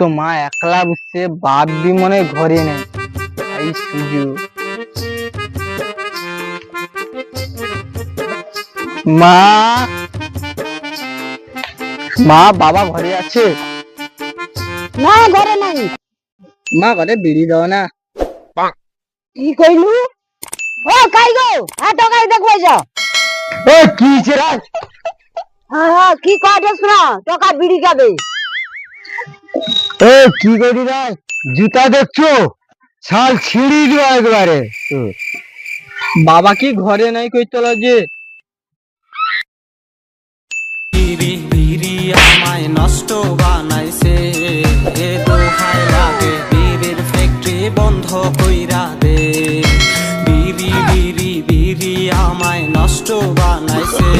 তো মা একলা বসছে, বাপ বি মনে হয় ঘরে নেই। এই সুযোগ। মা, মা বাবা ঘরে আছে? না ঘরে নাই। মা ঘরে বিড়ি দাও না। কি কইলু? ও কাই গো, হাটো কাই দেখো যাও। এ কি ছেড়া? হ্যাঁ কি কয়টা শোনা, টাকা বিড়ি খাবে। এ কি করি রে? জুতা দেখছো? শাল ছিঁড়ি দিও একবারে। বাবা কি ঘরে নাই কইতলা যে? বিড়ি বিড়ি আমায় নষ্ট বানাইছে, এ দোহাই লাগে বিড়ির ফ্যাক্টরি বন্ধ কইরা দে। বিড়ি বিড়ি বিড়ি আমায় নষ্ট বানাইছে।